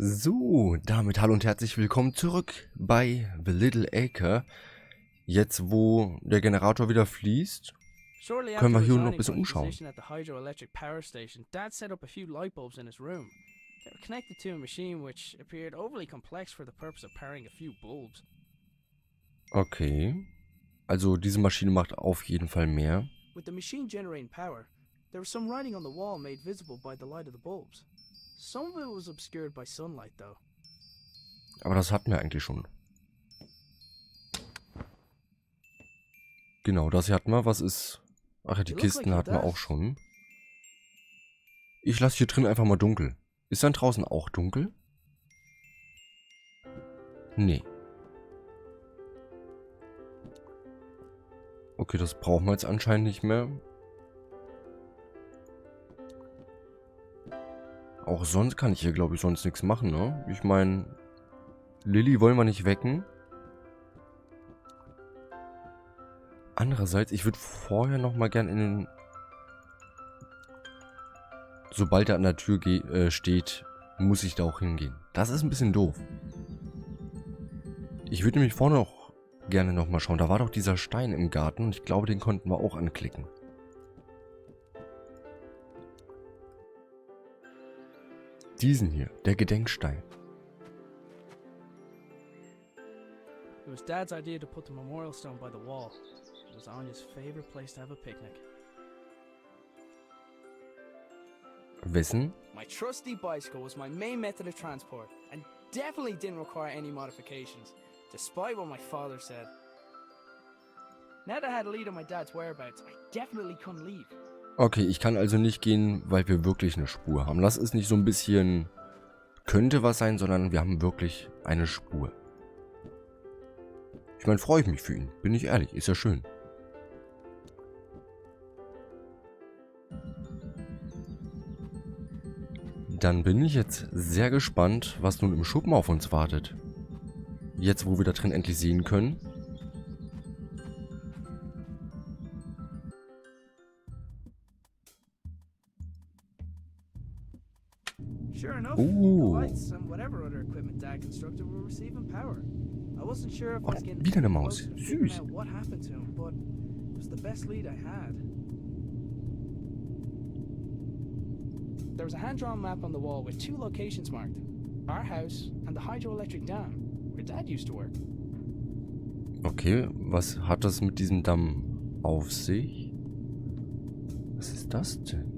So, damit hallo und herzlich willkommen zurück bei The Little Acre. Jetzt, wo der Generator wieder fließt, Shortly können after wir hier noch ein resigning bisschen from his umschauen. position at the hydroelectric power station, Dad set up a few light bulbs in his room. They were connected to a machine which appeared overly complex for the purpose of powering a few bulbs. Okay, also diese Maschine macht auf jeden Fall mehr. With the machine generating power, there was some writing on the wall made visible by the light of the bulbs. Some of it was obscured by sunlight though. Aber das hatten wir eigentlich schon. Genau, das hier hatten wir. Was ist... Ach ja, die Kisten hatten wir auch schon. Ich lasse hier drin einfach mal dunkel. Ist dann draußen auch dunkel? Nee. Okay, das brauchen wir jetzt anscheinend nicht mehr. Auch sonst kann ich hier, glaube ich, sonst nichts machen, ne? Ich meine, Lilly wollen wir nicht wecken. Andererseits, ich würde vorher noch mal gern in den... Sobald er an der Tür steht, muss ich da auch hingehen. Das ist ein bisschen doof. Ich würde nämlich vorne auch gerne noch mal schauen. Da war doch dieser Stein im Garten und ich glaube, den konnten wir auch anklicken. Diesen hier, der Gedenkstein. It was Dad's idea to put the memorial stone by the wall. It was Anya's favorite place to have a picnic. Wessen? My trusty bicycle was my main method of transport and definitely didn't require any modifications, despite what my father said. Now that I had a lead on my dad's whereabouts, I definitely couldn't leave. Okay, ich kann also nicht gehen, weil wir wirklich eine Spur haben. Das ist nicht so ein bisschen könnte was sein, sondern wir haben wirklich eine Spur. Ich meine, freue ich mich für ihn. Bin ich ehrlich, ist ja schön. Dann bin ich jetzt sehr gespannt, was nun im Schuppen auf uns wartet. Jetzt, wo wir da drin endlich sehen können. Sure enough, the lights and whatever other equipment Dad constructed were receiving power. I wasn't sure if I was getting wieder eine Maus. close to figuring Süß. out what happened to him, but it was the best lead I had. There was a hand-drawn map on the wall with two locations marked. Our house and the hydroelectric dam, where Dad used to work. Okay, was hat das mit diesem Damm auf sich? Was ist das denn?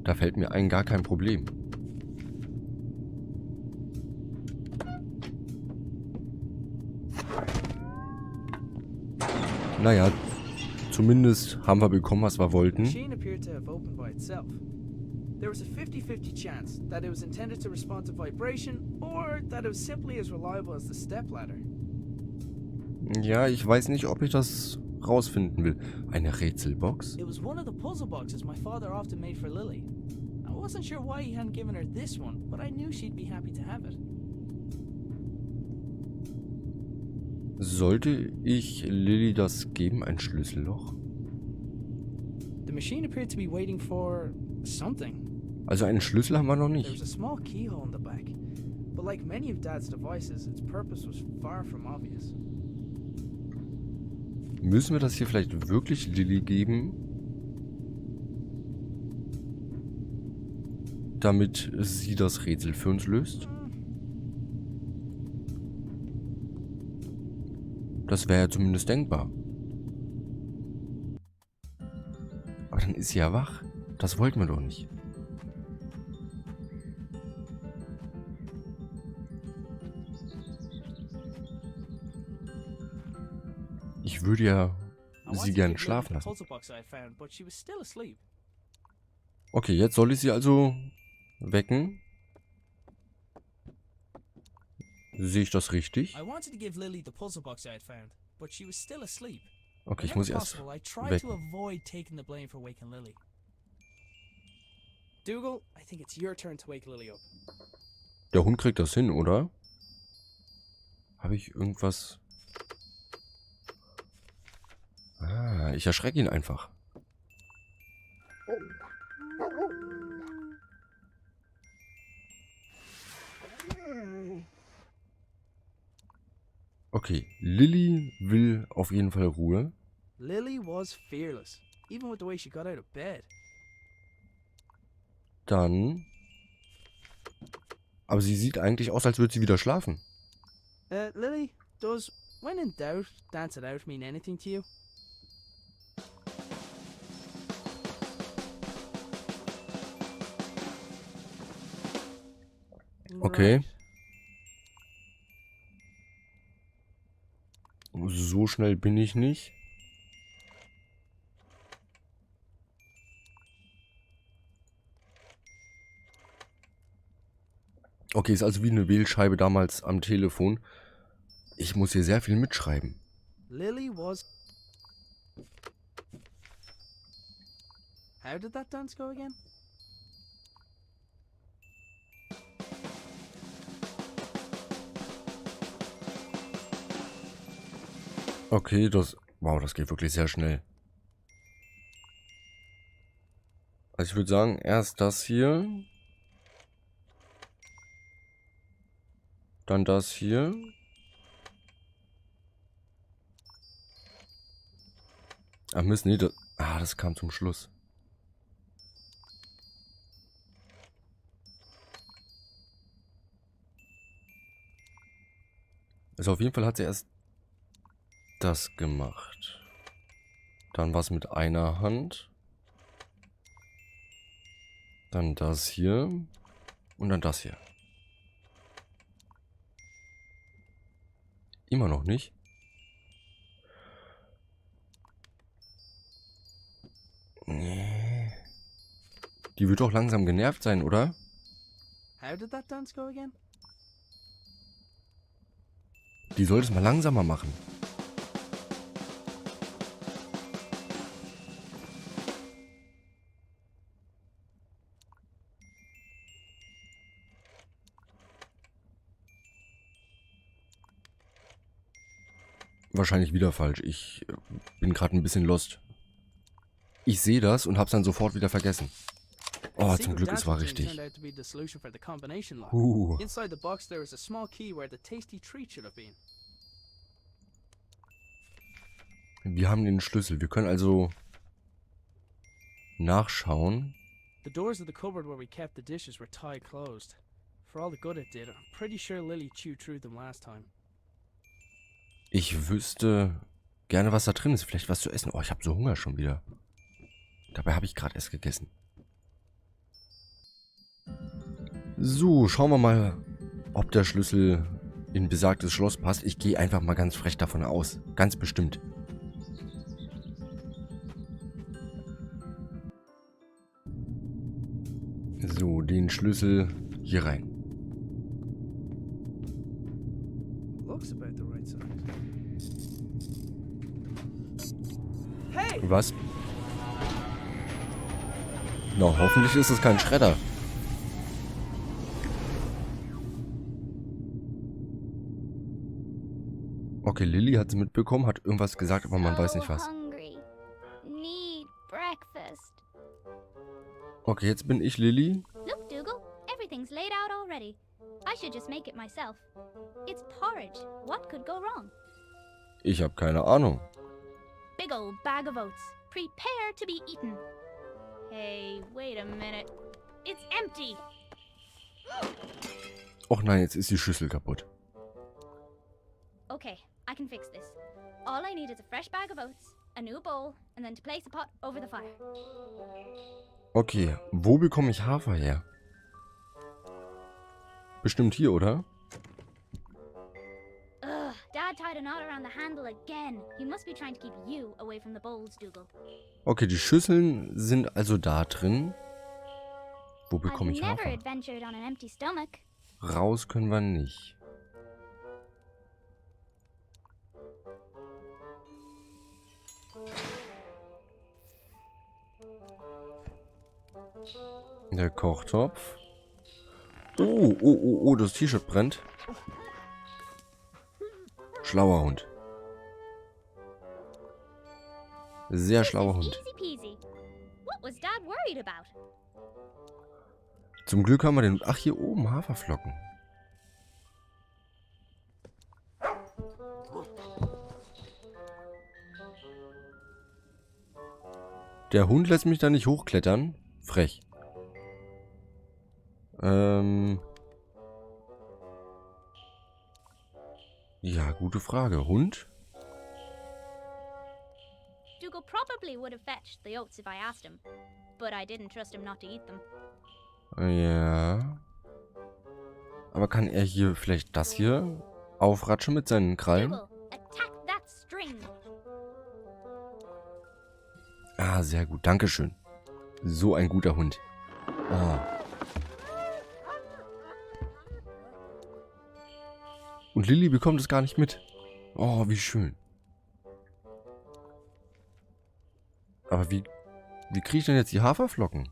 Da fällt mir ein gar kein Problem. Naja, zumindest haben wir bekommen, was wir wollten. Machine appeared to have opened by itself. There was a 50-50 chance that it was intended to respond to vibration or that it was simply as reliable as the stepladder. Ja, ich weiß nicht, ob ich das rausfinden will. Eine Rätselbox? It was one of the puzzle boxes my father often made for Lily. I wasn't sure why he hadn't given her this one, but I knew she'd be happy to have it. Sollte ich Lilly das geben, ein Schlüsselloch? The machine appeared to be waiting for something. Also einen Schlüssel haben wir noch There was nicht. a small keyhole in the back, but like many of Dad's devices, its purpose was far from obvious. Müssen wir das hier vielleicht wirklich Lilly geben? Damit sie das Rätsel für uns löst? Das wäre ja zumindest denkbar. Aber dann ist sie ja wach. Das wollten wir doch nicht. Ich würde ja sie gern schlafen lassen. Okay, jetzt soll ich sie also wecken. Sehe ich das richtig? Okay, ich muss sie erst wecken. Der Hund kriegt das hin, oder? Habe ich irgendwas... Ah, ich erschrecke ihn einfach. Okay, Lilly will auf jeden Fall Ruhe. Lily was fearless, even with the way she got out of bed. Dann... Aber sie sieht eigentlich aus, als würde sie wieder schlafen. Lily, does when in doubt, dance it out mean anything to you? Okay. Right. So schnell bin ich nicht. Okay, ist also wie eine Wählscheibe damals am Telefon. Ich muss hier sehr viel mitschreiben. Lily was... How did that dance go again? Okay, das... Wow, das geht wirklich sehr schnell. Also ich würde sagen, erst das hier. Dann das hier. Ach Mist, nee, das kam zum Schluss. Also auf jeden Fall hat sie erst das gemacht. Dann was mit einer Hand. Dann das hier. Und dann das hier. Immer noch nicht. Nee. Die wird doch langsam genervt sein, oder? How did that dance go again? Die soll es mal langsamer machen. Wahrscheinlich wieder falsch. Ich bin gerade ein bisschen lost. Ich sehe das und hab's dann sofort wieder vergessen. Oh, zum Glück, es war richtig. Inside the box there is a small key where the tasty treat should have been. Wir haben den Schlüssel. Wir können also nachschauen. The doors of the cupboard where we kept the dishes were tied closed. For all the good it did, I'm pretty sure Lily chewed through them last time. Ich wüsste gerne, was da drin ist. Vielleicht was zu essen. Oh, ich habe so Hunger schon wieder. Dabei habe ich gerade erst gegessen. So, schauen wir mal, ob der Schlüssel in besagtes Schloss passt. Ich gehe einfach mal ganz frech davon aus. Ganz bestimmt. So, den Schlüssel hier rein. Looks about the right size. Hey! Was? Na, hoffentlich ist es kein Schredder. Okay, Lilly hat es mitbekommen, hat irgendwas gesagt, aber man weiß nicht was. Okay, jetzt bin ich Lilly. Look, Dougal, everything's laid out already. I should just make it myself. It's porridge. What could go wrong? Ich habe keine Ahnung. Big old bag of oats. Prepare to be eaten. Hey, wait a minute. It's empty. Och nein, jetzt ist die Schüssel kaputt. Okay, I can fix this. All I need is a fresh bag of oats, a new bowl, and then to place the pot over the fire. Okay, wo bekomme ich Hafer her? Bestimmt hier, oder? Ugh, Dad tied a knot around the handle again. He must be trying to keep you away from the bowls, Dougal. Okay, die Schüsseln sind also da drin. Wo bekomme I've ich never Hafer? adventured on an empty stomach. Raus können wir nicht. Der Kochtopf. Oh, das T-Shirt brennt. Schlauer Hund. Sehr schlauer Hund. Easy peasy. What was Dad worried about? Zum Glück haben wir den... Ach, hier oben Haferflocken. Der Hund lässt mich da nicht hochklettern. Frech. Ja, gute Frage. Hund? Dougal probably would have fetched the oats if I asked him, but I didn't trust him not to eat them. Ja. Aber kann er hier vielleicht das hier aufratschen mit seinen Krallen? Dougal, attack that string. Ah, sehr gut. Dankeschön. So ein guter Hund. Oh. Und Lilly bekommt es gar nicht mit. Oh, wie schön. Aber wie kriege ich denn jetzt die Haferflocken?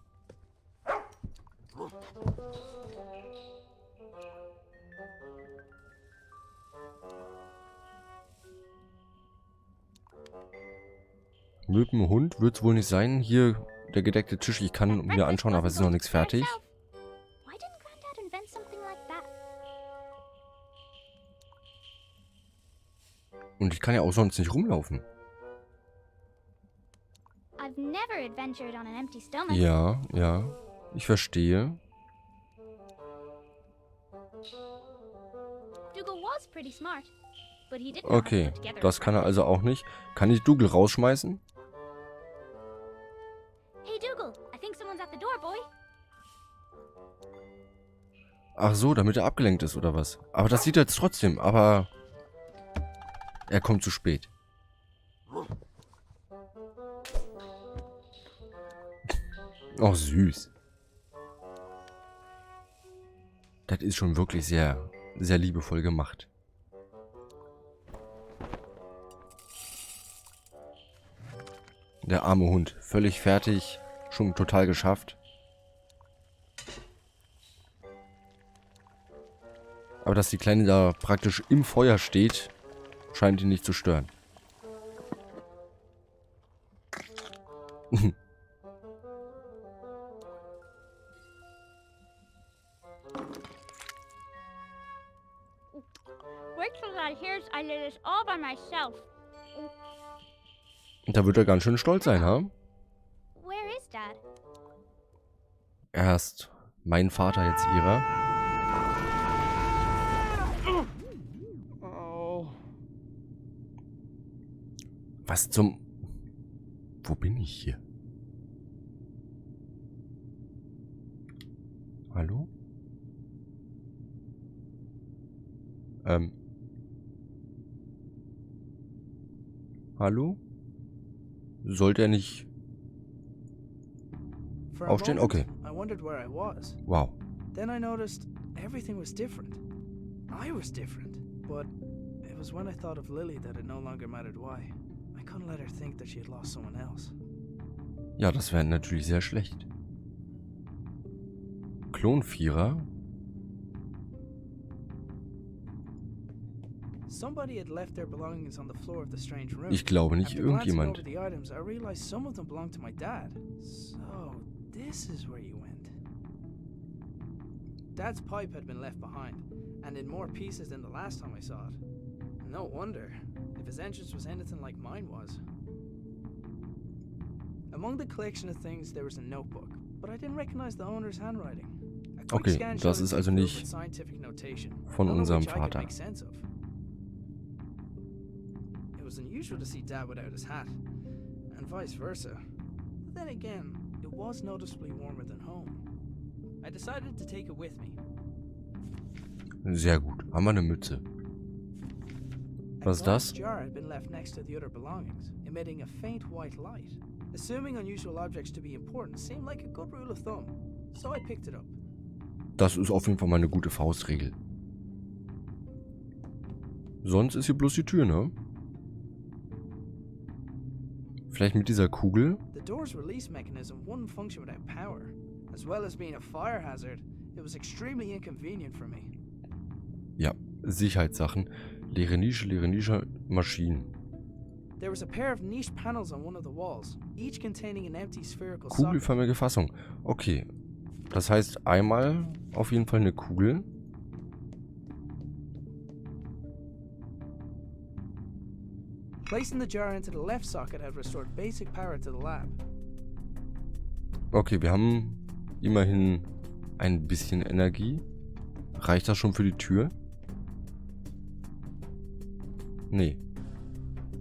Mit dem Hund wird es wohl nicht sein. Hier der gedeckte Tisch. Ich kann mir anschauen, aber es ist noch nichts fertig. Why didn't Granddad invent something like that? Und ich kann ja auch sonst nicht rumlaufen. I've never adventured on an empty stomach. Ja, ja. Ich verstehe. Dougal was pretty smart, but he didn't know how to Okay, put together a das kann er breakfast. also auch nicht. Kann ich Dougal rausschmeißen? Hey Dougal, I think someone's at the door, boy. Ach so, damit er abgelenkt ist oder was? Aber das sieht er jetzt trotzdem, aber er kommt zu spät. Oh, süß. Das ist schon wirklich sehr, sehr liebevoll gemacht. Der arme Hund. Völlig fertig. Schon total geschafft. Aber dass die Kleine da praktisch im Feuer steht, scheint ihn nicht zu stören. Wait till Dad hears I did this all by myself. Da wird er ganz schön stolz sein, ha? Where is Dad? Erst mein Vater, jetzt ihrer. Oh. Was zum... Wo bin ich hier? Hallo? Hallo? Sollte er nicht... For a Aufstehen? moment, Okay. I wondered where I was. Wow. Then I noticed everything was different. I was different. But it was when I thought of Lily that it no longer mattered why. I couldn't let her think that she had lost someone else. Ja, das wäre natürlich sehr schlecht. Klonvierer? Somebody had left their belongings on the floor of the strange room. Ich glaube nicht After glancing over irgendjemand. the items, I realized some of them belonged to my dad. So, this is where you went. Dad's pipe had been left behind, and in more pieces than the last time I saw it. No wonder, if his entrance was anything like mine was. Among the collection of things, there was a notebook, but I didn't recognize the owner's handwriting. A quick Okay, scan das showed ist it also filled nicht with scientific notation, von none of unserem which I could Vater. make sense of. It was unusual to see Dad without his hat, and vice versa. But then again, it was noticeably warmer than home. I decided to take it with me. Sehr gut. Haben wir eine Mütze. Was ist A glass das? jar had been left next to the other belongings, emitting a faint white light. Assuming unusual objects to be important seemed like a good rule of thumb, so I picked it up. Das ist auf jeden Fall mal eine gute Faustregel. Sonst ist hier bloß die Tür, ne? Vielleicht mit dieser Kugel? The door's release mechanism wouldn't function without power. As well as being a fire hazard, it was extremely inconvenient for me. Ja, Sicherheitssachen. Leere Nische, Maschinen. There was a pair of niche panels on one of the walls, each containing an empty spherical socket. Kugelförmige Fassung. Okay. Das heißt einmal auf jeden Fall eine Kugel. Placing the jar into the left socket had restored basic power to the lab. Okay, wir haben immerhin ein bisschen Energie. Reicht das schon für die Tür? Nee.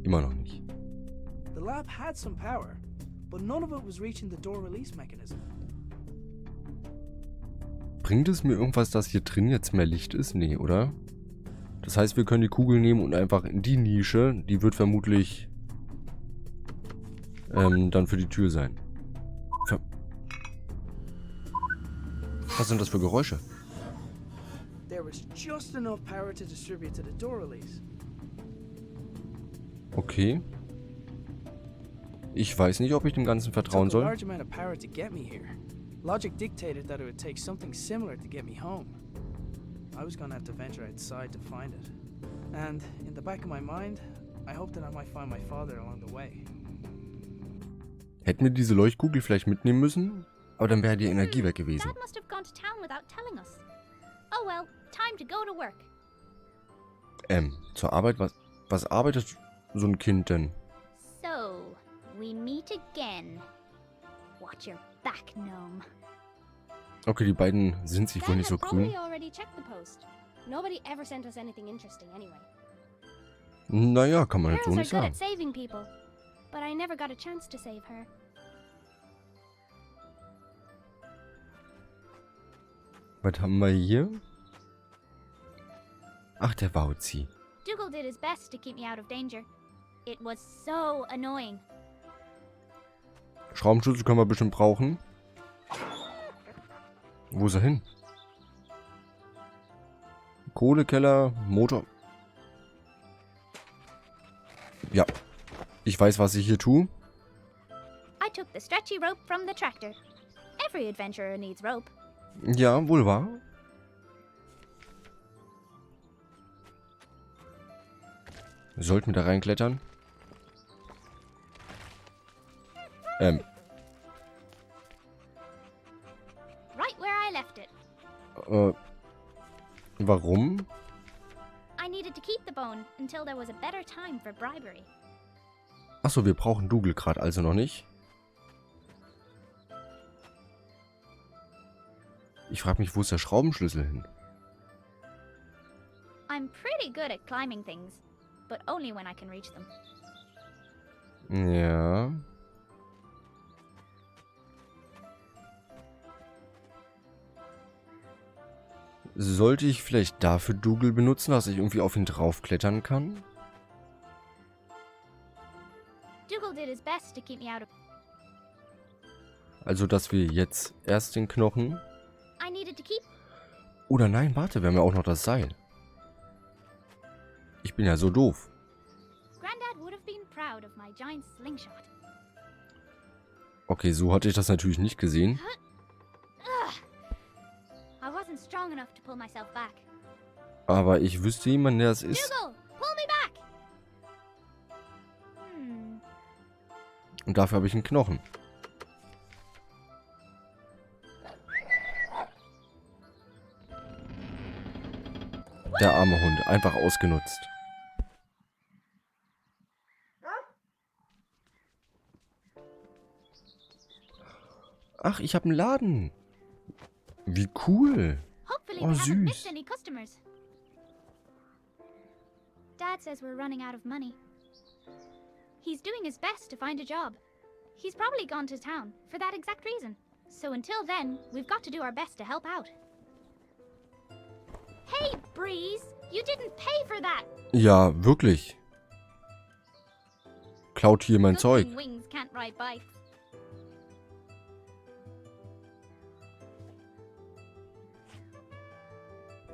Immer noch nicht. The lab had some power, but none of it was reaching the door release mechanism. Bringt es mir irgendwas, dass hier drin jetzt mehr Licht ist? Nee, oder? Das heißt, wir können die Kugel nehmen und einfach in die Nische, die wird vermutlich dann für die Tür sein. Was sind das für Geräusche? There was just enough power to distribute to the door release. Okay. Ich weiß nicht, ob ich dem Ganzen vertrauen Took a soll. large amount of power to get me here. Logic dictated that it would take something similar to get me home. I was gonna have to venture outside to find it. And in the back of my mind, I hoped that I might find my father along the way. Hätten wir diese Leuchtkugel vielleicht mitnehmen müssen? Aber dann wäre die Energie weg gewesen. Dad must have gone to town without telling us. Oh well, time to go to work. Zur Arbeit? Was arbeitet so ein Kind denn? So, we meet again. Watch your back, gnome. Okay, die beiden sind sich wohl nicht so grün. Probably already checked the post. Nobody ever sent us anything interesting anyway. Naja, kann man jetzt so Girls are nicht good sagen. at saving people, but I never got a chance to save her. Was haben wir hier? Ach, der Wauzi. Dougal did his best to keep me out of danger. It was so annoying. Schraubenschlüssel können wir bestimmt brauchen. Wo ist er hin? Kohlekeller, Motor. Ja. Ich weiß, was ich hier tue. I took the stretchy rope from the tractor. Every adventurer needs rope. Ja, wohl wahr. Wir sollten da reinklettern. Right where I left it. Warum? I needed to keep the bone until there was a better time for bribery. Achso, wir brauchen Dougal gerade also noch nicht. Ich frage mich, wo ist der Schraubenschlüssel hin? I'm pretty good at climbing things, but only when I can reach them. Ja. Sollte ich vielleicht dafür Dougal benutzen, dass ich irgendwie auf ihn draufklettern kann? Dougal did his best to keep me out of. Also, dass wir jetzt erst den Knochen... I needed to keep. Oder nein, warte, wir haben ja auch noch das Seil. Ich bin ja so doof. Granddad would have been proud of my giant slingshot. Okay, so hatte ich das natürlich nicht gesehen. I wasn't strong enough to pull myself back. Aber ich wüsste jemanden, der es ist. Dougal, pull me back. Und dafür habe ich einen Knochen. Der arme Hund, einfach ausgenutzt. Ach, ich habe einen Laden. Wie cool. Hopefully Oh, we haven't missed süß. any customers. Dad says we're running out of money. He's doing his best to find a job. He's probably gone to town for that exact reason. So until then, we've got to do our best to help out. Hey, Breeze! You didn't pay for that! Ja, wirklich. Klaut hier mein Good Zeug. thing Wings can't ride bikes.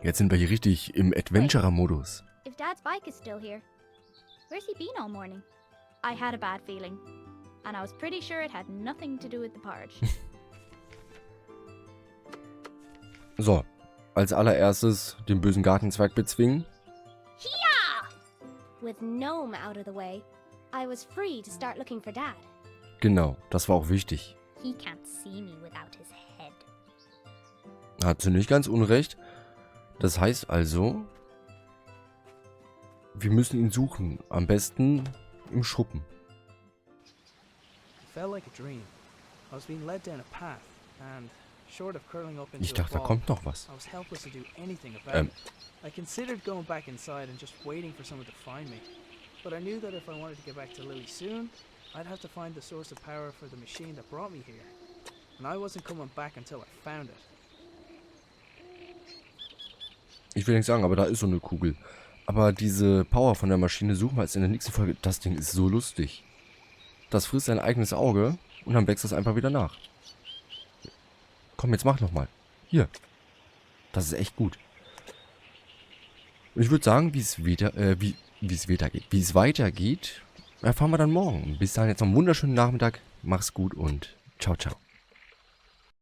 Jetzt sind wir hier richtig im Adventurer-Modus. If Dad's bike is still here, where's he been all morning? I had a bad feeling, and I was pretty sure it had nothing to do with the porridge. So, als allererstes den bösen Gartenzwerg bezwingen. With Gnome out of the way, I was free to start looking for Dad. Genau, das war auch wichtig. He can't see me without his head. Hat sie nicht ganz unrecht. Das heißt also, wir müssen ihn suchen. Am besten im Schuppen. It felt like a dream. I was being led down a path, and short of curling up Ich into a dachte, da ball, kommt noch was. I was helpless to do anything about Ähm. it. I considered going back inside and just waiting for someone to find me. But I knew that if I wanted to get back to Lily soon, I'd have to find the source of power for the machine that brought me here. And I wasn't coming back until I found it. Ich will nichts sagen, aber da ist so eine Kugel. Aber diese Power von der Maschine suchen wir jetzt in der nächsten Folge. Das Ding ist so lustig. Das frisst sein eigenes Auge und dann wächst es einfach wieder nach. Komm, jetzt mach nochmal. Hier. Das ist echt gut. Und ich würde sagen, wie es weitergeht, erfahren wir dann morgen. Bis dahin jetzt noch einen wunderschönen Nachmittag. Mach's gut und ciao, ciao.